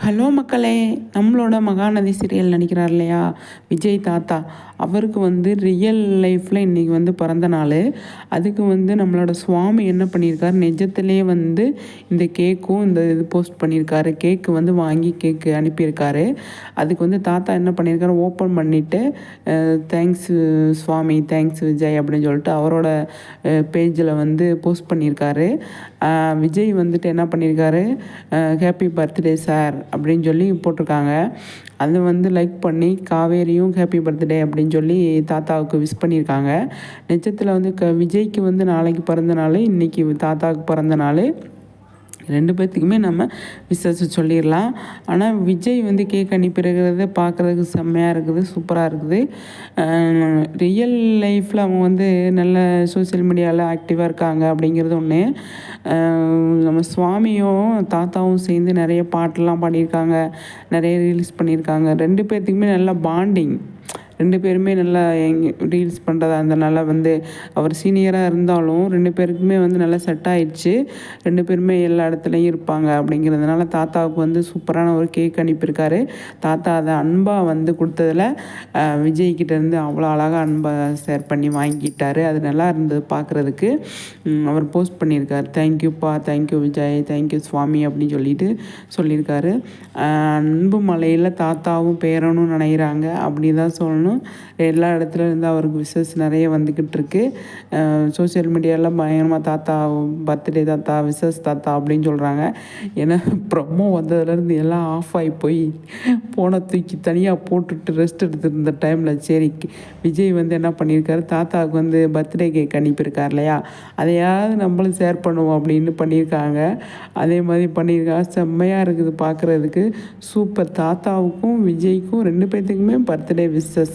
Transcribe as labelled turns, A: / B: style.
A: Hello மக்களே! நம்மளோட Mahanadi serial நடிக்கிறார் இல்லையா? விஜய் தாத்தா. அவருக்கு ரியல் லைஃப்பில் இன்றைக்கி பிறந்த நாள். அதுக்கு நம்மளோட சுவாமி என்ன பண்ணியிருக்காரு, நிஜத்திலே இந்த கேக்கும் இது போஸ்ட் பண்ணியிருக்காரு. கேக்கு வாங்கி கேக்கு அனுப்பியிருக்காரு. அதுக்கு தாத்தா என்ன பண்ணியிருக்காரு, ஓப்பன் பண்ணிவிட்டு தேங்க்ஸ் சுவாமி, தேங்க்ஸ் விஜய் அப்படின்னு சொல்லிட்டு அவரோட பேஜில் போஸ்ட் பண்ணியிருக்காரு. விஜய் என்ன பண்ணியிருக்காரு, ஹேப்பி பர்த்டே சார் அப்படின்னு சொல்லி போட்டிருக்காங்க. அது லைக் பண்ணி காவேரியும் ஹேப்பி பர்த்டே அப்படின்னு சொல்லி தாத்தாவுக்கு விஷ் பண்ணியிருக்காங்க. நிஜத்தில் விஜய்க்கு நாளைக்கு பிறந்த நாள், இன்றைக்கி தாத்தாவுக்கு பிறந்த நாள். 2 பேர்த்துக்குமே நம்ம விஷஸ் சொல்லிடலாம். ஆனால் விஜய் கேக் அனுப்பியிருக்கிறது பார்க்குறதுக்கு செம்மையாக இருக்குது, சூப்பராக இருக்குது. ரியல் லைஃப்பில் அவங்க நல்ல சோசியல் மீடியாவில் ஆக்டிவாக இருக்காங்க அப்படிங்கிறது ஒன்று. நம்ம சுவாமியும் தாத்தாவும் சேர்ந்து நிறைய பாட்டெல்லாம் பாடியிருக்காங்க, நிறைய ரீல்ஸ் பண்ணியிருக்காங்க. 2 பேர்த்துக்குமே நல்ல பாண்டிங். 2 பேருமே நல்லா ரீல்ஸ் பண்ணுறதா இருந்தனால அவர் சீனியராக இருந்தாலும் 2 பேருக்குமே நல்லா செட் ஆயிடுச்சு. 2 பேருமே எல்லா இடத்துலையும் இருப்பாங்க அப்படிங்கிறதுனால தாத்தாவுக்கு சூப்பரான ஒரு கேக் அனுப்பியிருக்காரு. தாத்தா அதை அன்பாக கொடுத்ததில் விஜய்கிட்டேருந்து அவ்வளோ அழகாக அன்பை ஷேர் பண்ணி வாங்கிட்டார். அது நல்லா இருந்தது பார்க்குறதுக்கு. அவர் போஸ்ட் பண்ணியிருக்கார், தேங்க்யூப்பா, தேங்க்யூ விஜய், தேங்க்யூ சுவாமி அப்படின்னு சொல்லியிருக்காரு. அன்பு மலையில் தாத்தாவும் பேரனும் நினைக்கிறாங்க அப்படி தான் சொல்லணும். எல்லா இடத்துலேருந்து அவருக்கு விஷஸ் நிறைய வந்துக்கிட்டு இருக்கு. சோசியல் மீடியாவில் பயங்கரமாக தாத்தா பர்த்டே தாத்தா, விஷஸ் தாத்தா அப்படின்னு சொல்கிறாங்க. ஏன்னா ப்ரொமோ வந்ததுலேருந்து எல்லாம் ஆஃப் ஆகி போய் போனை தூக்கி தனியாக போட்டுட்டு ரெஸ்ட் எடுத்துருந்த டைமில் சரி விஜய் என்ன பண்ணியிருக்காரு, தாத்தாவுக்கு பர்த்டே கேக் அனுப்பியிருக்கார் இல்லையா, அதையாவது நம்மளும் ஷேர் பண்ணுவோம் அப்படின்னு பண்ணியிருக்காங்க. அதே மாதிரி பண்ணியிருக்காங்க. செம்மையாக இருக்குது பார்க்குறதுக்கு. சூப்பர். தாத்தாவுக்கும் விஜய்க்கும் 2 பேர்த்துக்குமே பர்த்டே விஷஸ்.